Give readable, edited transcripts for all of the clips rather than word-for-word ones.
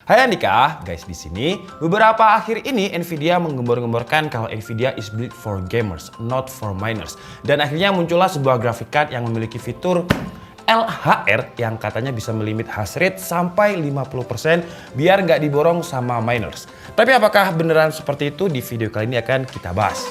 Hai Andika, guys di sini beberapa akhir ini Nvidia menggembor-gemborkan kalau Nvidia is built for gamers, not for miners. Dan akhirnya muncullah sebuah graphic card yang memiliki fitur LHR yang katanya bisa melimit hash rate sampai 50% biar nggak diborong sama miners. Tapi apakah beneran seperti itu? Di video kali ini akan kita bahas.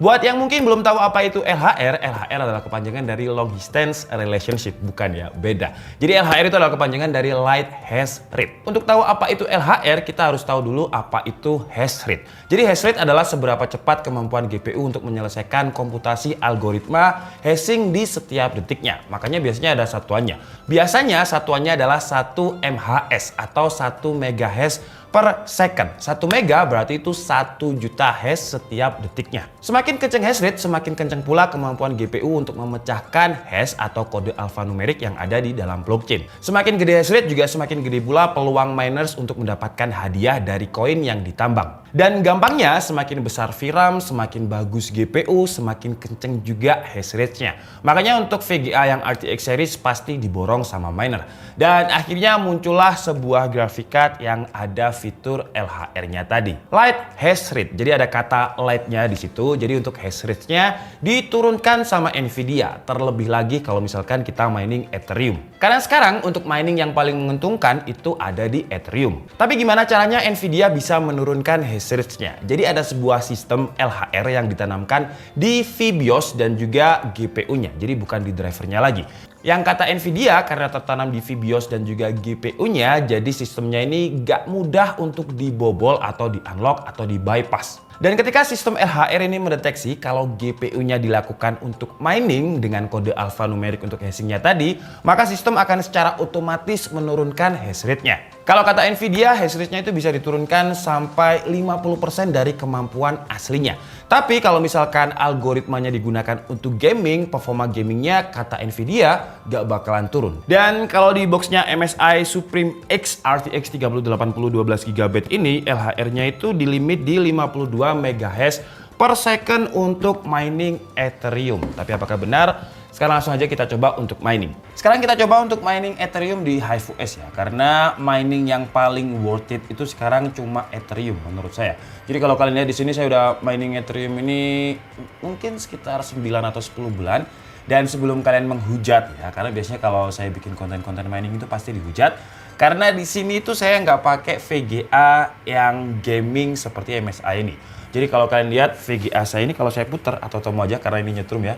Buat yang mungkin belum tahu apa itu LHR, LHR adalah kepanjangan dari Long Distance Relationship, bukan ya, beda. Jadi LHR itu adalah kepanjangan dari Light Hash Rate. Untuk tahu apa itu LHR, kita harus tahu dulu apa itu hash rate. Jadi hash rate adalah seberapa cepat kemampuan GPU untuk menyelesaikan komputasi algoritma hashing di setiap detiknya. Makanya biasanya ada satuannya. Biasanya satuannya adalah 1 MHz atau 1 MHz per second. 1 mega berarti itu 1 juta hash setiap detiknya. Semakin kencang hash rate, semakin kencang pula kemampuan GPU untuk memecahkan hash atau kode alfanumerik yang ada di dalam blockchain. Semakin gede hash rate juga semakin gede pula peluang miners untuk mendapatkan hadiah dari koin yang ditambang. Dan gampangnya, semakin besar VRAM, semakin bagus GPU, semakin kenceng juga hash rate-nya. Makanya untuk VGA yang RTX series pasti diborong sama miner. Dan akhirnya muncullah sebuah graphic card yang ada fitur LHR-nya tadi. Light Hash Rate. Jadi ada kata light-nya di situ. Jadi untuk hash rate-nya diturunkan sama Nvidia. Terlebih lagi kalau misalkan kita mining Ethereum. Karena sekarang untuk mining yang paling menguntungkan itu ada di Ethereum. Tapi gimana caranya Nvidia bisa menurunkan hash rate-nya? Jadi ada sebuah sistem LHR yang ditanamkan di VBIOS dan juga GPU-nya. Jadi bukan di drivernya lagi. Yang kata Nvidia karena tertanam di VBIOS dan juga GPU-nya, jadi sistemnya ini gak mudah untuk dibobol atau di-unlock atau di-bypass. Dan ketika sistem LHR ini mendeteksi kalau GPU-nya dilakukan untuk mining dengan kode alfanumerik untuk hashing-nya tadi, maka sistem akan secara otomatis menurunkan hash rate-nya. Kalau kata Nvidia, hash rate-nya itu bisa diturunkan sampai 50% dari kemampuan aslinya. Tapi kalau misalkan algoritmanya digunakan untuk gaming, performa gamingnya kata Nvidia gak bakalan turun. Dan kalau di boxnya MSI Supreme X RTX 3080 12GB ini, LHR-nya itu dilimit di 52 MHz per second untuk mining Ethereum. Tapi apakah benar? Sekarang langsung aja kita coba untuk mining. Sekarang kita coba untuk mining Ethereum di HiveOS ya. Karena mining yang paling worth it itu sekarang cuma Ethereum menurut saya. Jadi kalau kalian lihat di sini saya udah mining Ethereum ini mungkin sekitar 9 atau 10 bulan. Dan sebelum kalian menghujat ya, karena biasanya kalau saya bikin konten-konten mining itu pasti dihujat. Karena di sini itu saya nggak pakai VGA yang gaming seperti MSI ini. Jadi kalau kalian lihat VGA saya ini kalau saya putar atau tomo aja karena ini nyetrum ya.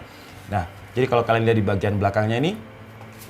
Nah, jadi kalau kalian lihat di bagian belakangnya ini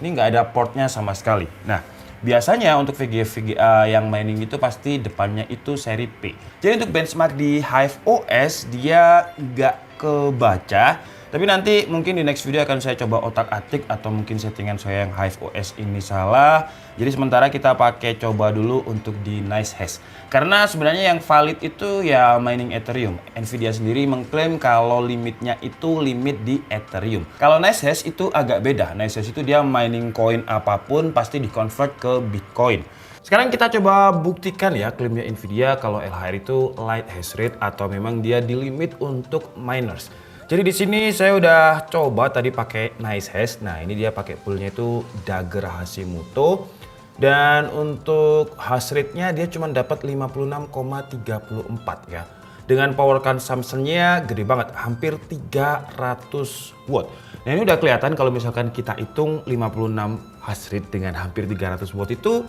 nggak ada portnya sama sekali. Nah, biasanya untuk VGA yang mining itu pasti depannya itu seri P. Jadi untuk benchmark di HiveOS dia nggak kebaca. Tapi nanti mungkin di next video akan saya coba otak-atik atau mungkin settingan saya yang HiveOS ini salah. Jadi sementara kita pakai coba dulu untuk di Nice Hash. Karena sebenarnya yang valid itu ya mining Ethereum. Nvidia sendiri mengklaim kalau limitnya itu limit di Ethereum. Kalau Nice Hash itu agak beda. Nice Hash itu dia mining koin apapun pasti di-convert ke Bitcoin. Sekarang kita coba buktikan ya klaimnya Nvidia kalau LHR itu light hash rate atau memang dia dilimit untuk miners. Jadi di sini saya udah coba tadi pakai Nice Hash. Nah, ini dia pakai poolnya itu Dagger Hashimoto. Dan untuk hash rate-nya dia cuma dapat 56,34 ya. Dengan power consumption-nya gede banget, hampir 300 watt. Nah, ini udah kelihatan kalau misalkan kita hitung 56 hash rate dengan hampir 300 watt itu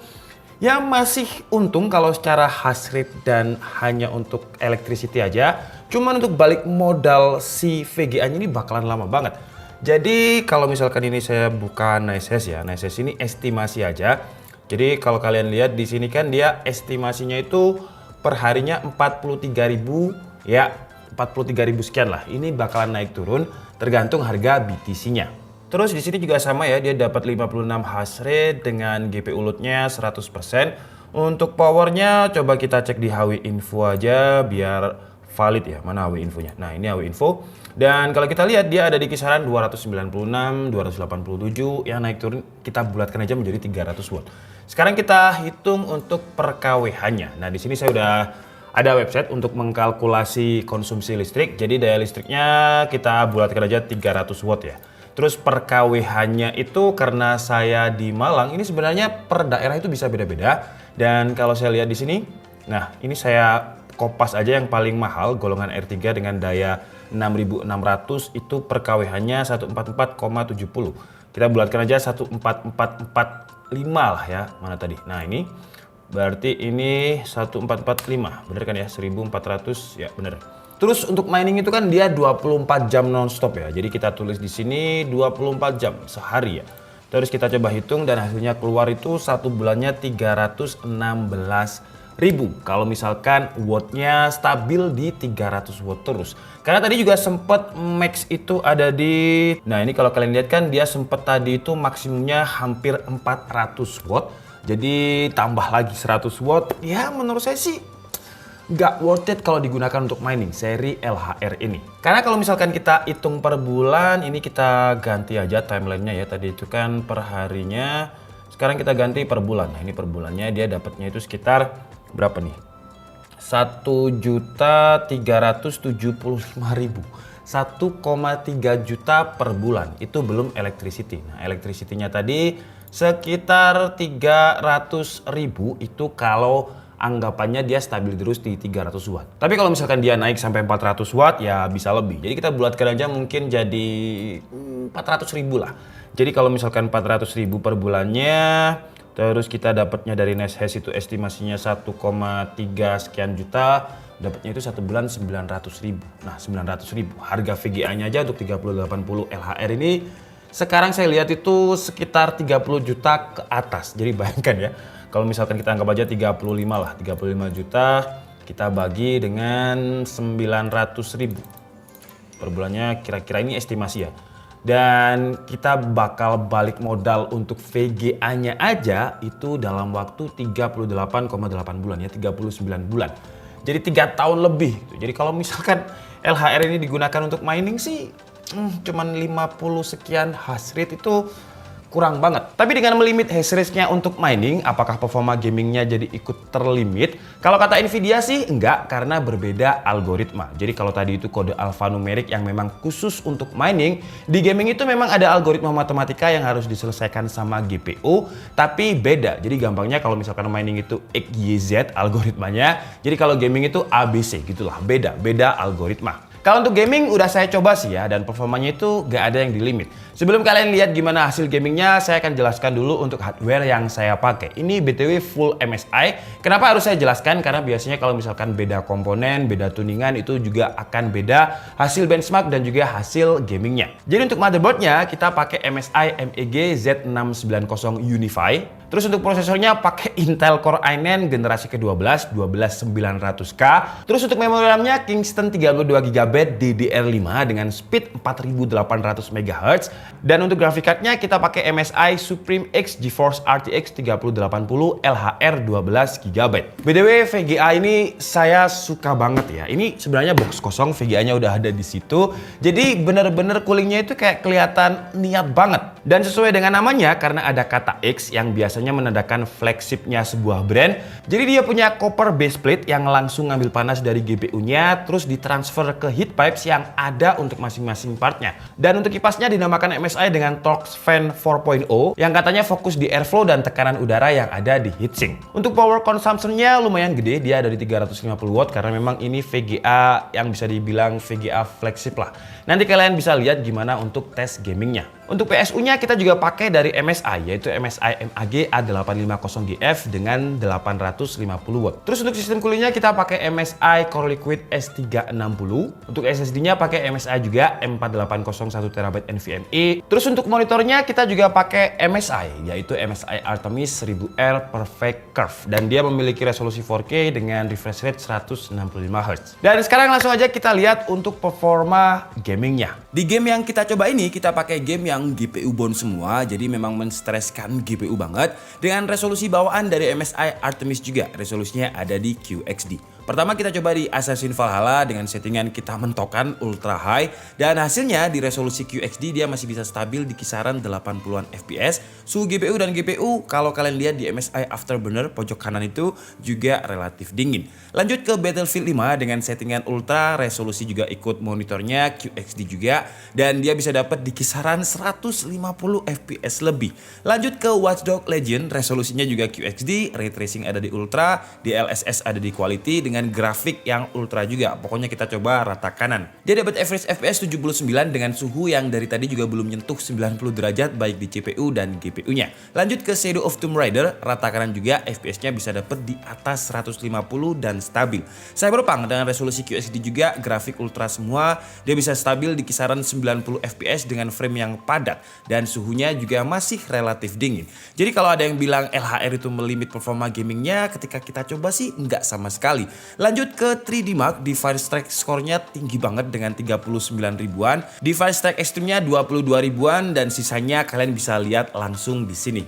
ya masih untung kalau secara hash rate dan hanya untuk electricity aja. Cuman untuk balik modal si VGA-nya ini bakalan lama banget. Jadi kalau misalkan ini saya buka Nice Hash ya, Nice Hash ini estimasi aja. Jadi kalau kalian lihat di sini kan dia estimasinya itu per harinya 43.000 ya, 43.000 sekian lah. Ini bakalan naik turun tergantung harga BTC-nya. Terus di sini juga sama ya, dia dapat 56 hash rate dengan GPU load-nya 100%. Untuk powernya coba kita cek di HW Info aja biar valid ya. Mana HW Infonya? Nah, ini HW Info. Dan kalau kita lihat dia ada di kisaran 296, 287 yang naik turun kita bulatkan aja menjadi 300 watt. Sekarang kita hitung untuk per kWh-nya. Nah, di sini saya udah ada website untuk mengkalkulasi konsumsi listrik. Jadi daya listriknya kita bulatkan aja 300 watt ya. Terus per kWh-nya itu karena saya di Malang, ini sebenarnya per daerah itu bisa beda-beda. Dan kalau saya lihat di sini, nah ini saya kopas aja yang paling mahal golongan R3 dengan daya 6600 itu per kWh-nya 144,70. Kita bulatkan aja 14445 lah ya. Mana tadi? Nah, ini berarti ini 1445. Bener kan ya? 1400 ya, bener. Terus untuk mining itu kan dia 24 jam nonstop ya. Jadi kita tulis di sini 24 jam sehari ya. Terus kita coba hitung dan hasilnya keluar itu satu bulannya 316.000. Kalau misalkan wattnya stabil di 300 watt terus. Karena tadi juga sempat max itu ada di, nah ini kalau kalian lihat kan dia sempat tadi itu maksimumnya hampir 400 watt. Jadi tambah lagi 100 watt. Ya menurut saya sih nggak worth it kalau digunakan untuk mining seri LHR ini. Karena kalau misalkan kita hitung per bulan, ini kita ganti aja timelinenya ya. Tadi itu kan per harinya, sekarang kita ganti per bulan. Nah ini per bulannya dia dapatnya itu sekitar berapa nih? 1.375.000. 1,3 juta per bulan. Itu belum electricity. Nah electricity-nya tadi sekitar 300.000 itu kalau anggapannya dia stabil terus di 300 watt. Tapi kalau misalkan dia naik sampai 400 watt ya bisa lebih. Jadi kita bulatkan aja mungkin jadi 400.000 lah. Jadi kalau misalkan 400.000 per bulannya, terus kita dapatnya dari Nexthash itu estimasinya 1,3 sekian juta, dapatnya itu satu bulan 900.000. Nah 900.000 harga VGA-nya aja untuk 3080 LHR ini sekarang saya lihat itu sekitar 30 juta ke atas. Jadi bayangkan ya, kalau misalkan kita anggap aja 35 lah, 35 juta kita bagi dengan 900.000 per bulannya, kira-kira ini estimasi ya. Dan kita bakal balik modal untuk VGA-nya aja itu dalam waktu 38,8 bulan ya, 39 bulan. Jadi 3 tahun lebih. Jadi kalau misalkan LHR ini digunakan untuk mining sih cuman 50 sekian hash rate itu kurang banget. Tapi dengan melimit hash rate-nya untuk mining, apakah performa gamingnya jadi ikut terlimit? Kalau kata Nvidia sih enggak, karena berbeda algoritma. Jadi kalau tadi itu kode alphanumerik yang memang khusus untuk mining, di gaming itu memang ada algoritma matematika yang harus diselesaikan sama GPU, tapi beda. Jadi gampangnya kalau misalkan mining itu XYZ algoritmanya, jadi kalau gaming itu ABC gitulah, beda algoritma. Kalau untuk gaming udah saya coba sih ya, dan performanya itu gak ada yang di limit. Sebelum kalian lihat gimana hasil gamingnya, saya akan jelaskan dulu untuk hardware yang saya pakai. Ini BTW full MSI. Kenapa harus saya jelaskan? Karena biasanya kalau misalkan beda komponen, beda tuningan itu juga akan beda hasil benchmark dan juga hasil gamingnya. Jadi untuk motherboardnya kita pakai MSI MEG Z690 Unify. Terus untuk prosesornya pakai Intel Core i9 generasi ke-12 12900K. Terus untuk memori RAM-nya Kingston 32GB DDR5 dengan speed 4800 MHz. Dan untuk graphic card-nya kita pakai MSI Supreme X GeForce RTX 3080 LHR 12GB. BTW VGA ini saya suka banget ya. Ini sebenarnya box kosong, VGA-nya udah ada di situ. Jadi bener-bener coolingnya itu kayak kelihatan niat banget. Dan sesuai dengan namanya karena ada kata X yang biasanya menandakan flagshipnya sebuah brand. Jadi dia punya copper base plate yang langsung ngambil panas dari GPU-nya terus ditransfer ke heat pipes yang ada untuk masing-masing partnya. Dan untuk kipasnya dinamakan MSI dengan Torx Fan 4.0 yang katanya fokus di airflow dan tekanan udara yang ada di heatsink. Untuk power consumption-nya lumayan gede, dia dari 350 watt karena memang ini VGA yang bisa dibilang VGA flagship lah. Nanti kalian bisa lihat gimana untuk tes gamingnya. Untuk PSU-nya kita juga pakai dari MSI, yaitu MSI MAG A850GF dengan 850 watt. Terus untuk sistem coolingnya kita pakai MSI Core Liquid S360. Untuk SSD-nya pakai MSI juga M4801 TB NVMe. Terus untuk monitornya kita juga pakai MSI, yaitu MSI Artemis 1000R Perfect Curve. Dan dia memiliki resolusi 4K dengan refresh rate 165Hz. Dan sekarang langsung aja kita lihat untuk performa gamingnya. Di game yang kita coba ini, kita pakai game yang GPU bond semua, jadi memang menstreskan GPU banget. Dengan resolusi bawaan dari MSI Artemis juga, resolusinya ada di QXD. Pertama kita coba di Assassin's Valhalla dengan settingan kita mentokan ultra high dan hasilnya di resolusi QXD dia masih bisa stabil di kisaran 80-an fps. Suhu GPU dan GPU kalau kalian lihat di MSI Afterburner pojok kanan itu juga relatif dingin. Lanjut ke Battlefield 5 dengan settingan ultra, resolusi juga ikut monitornya QXD juga dan dia bisa dapat di kisaran 150 fps lebih. Lanjut ke Watch Dogs Legion, resolusinya juga QXD, ray tracing ada di ultra, DLSS ada di quality dengan grafik yang ultra juga. Pokoknya kita coba rata kanan. Dia dapat average FPS 79 dengan suhu yang dari tadi juga belum nyentuh 90 derajat baik di CPU dan GPU-nya. Lanjut ke Shadow of Tomb Raider, rata kanan juga FPS-nya bisa dapat di atas 150 dan stabil. Cyberpunk dengan resolusi QXD juga, grafik ultra semua, dia bisa stabil di kisaran 90 FPS dengan frame yang padat dan suhunya juga masih relatif dingin. Jadi kalau ada yang bilang LHR itu melimit performa gamingnya, ketika kita coba sih nggak sama sekali. Lanjut ke 3D Mark, di Firestrike skornya tinggi banget dengan 39 ribuan, di Firestrike Extreme-nya 22 ribuan dan sisanya kalian bisa lihat langsung di sini.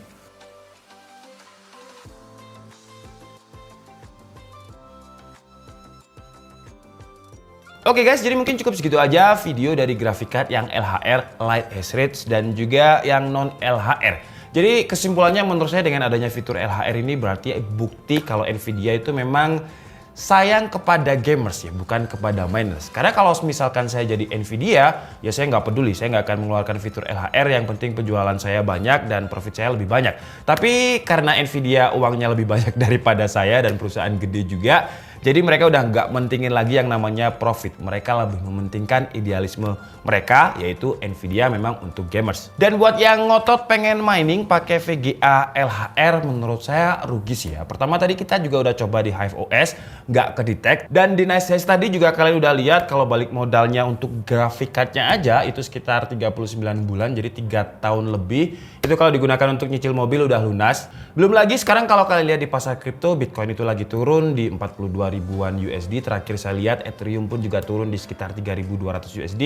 Oke guys, jadi mungkin cukup segitu aja video dari graphic card yang LHR, Light Hash Rate dan juga yang non LHR. Jadi kesimpulannya menurut saya dengan adanya fitur LHR ini berarti bukti kalau Nvidia itu memang sayang kepada gamers ya, bukan kepada miners. Karena kalau misalkan saya jadi Nvidia, ya saya nggak peduli, saya nggak akan mengeluarkan fitur LHR, yang penting penjualan saya banyak dan profit saya lebih banyak. Tapi karena Nvidia uangnya lebih banyak daripada saya dan perusahaan gede juga, jadi mereka udah nggak mentingin lagi yang namanya profit. Mereka lebih mementingkan idealisme mereka, yaitu Nvidia memang untuk gamers. Dan buat yang ngotot pengen mining pakai VGA LHR, menurut saya rugi sih ya. Pertama tadi kita juga udah coba di Hive OS, nggak kedetect. Dan di Nice Hash tadi juga kalian udah lihat kalau balik modalnya untuk graphic cardnya aja itu sekitar 39 bulan, jadi 3 tahun lebih. Itu kalau digunakan untuk nyicil mobil udah lunas. Belum lagi sekarang kalau kalian lihat di pasar kripto, Bitcoin itu lagi turun di 42 ribuan USD. Terakhir saya lihat Ethereum pun juga turun di sekitar 3.200 USD.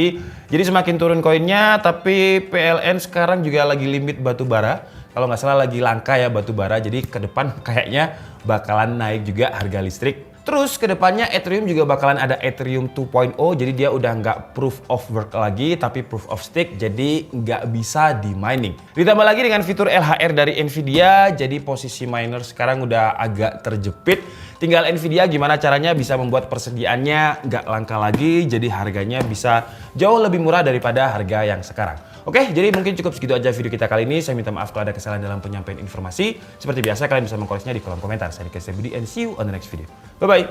Jadi semakin turun koinnya, tapi PLN sekarang juga lagi limit batu bara. Kalau nggak salah lagi langka ya batu bara. Jadi ke depan kayaknya bakalan naik juga harga listrik. Terus kedepannya Ethereum juga bakalan ada Ethereum 2.0, jadi dia udah nggak proof of work lagi tapi proof of stake, jadi nggak bisa di mining. Ditambah lagi dengan fitur LHR dari Nvidia, jadi posisi miner sekarang udah agak terjepit. Tinggal Nvidia gimana caranya bisa membuat persediaannya nggak langka lagi, jadi harganya bisa jauh lebih murah daripada harga yang sekarang. Oke, jadi mungkin cukup segitu aja video kita kali ini. Saya minta maaf kalau ada kesalahan dalam penyampaian informasi. Seperti biasa kalian bisa mengkoreksinya di kolom komentar. Saya Dika Budi and see you on the next video. Bye-bye.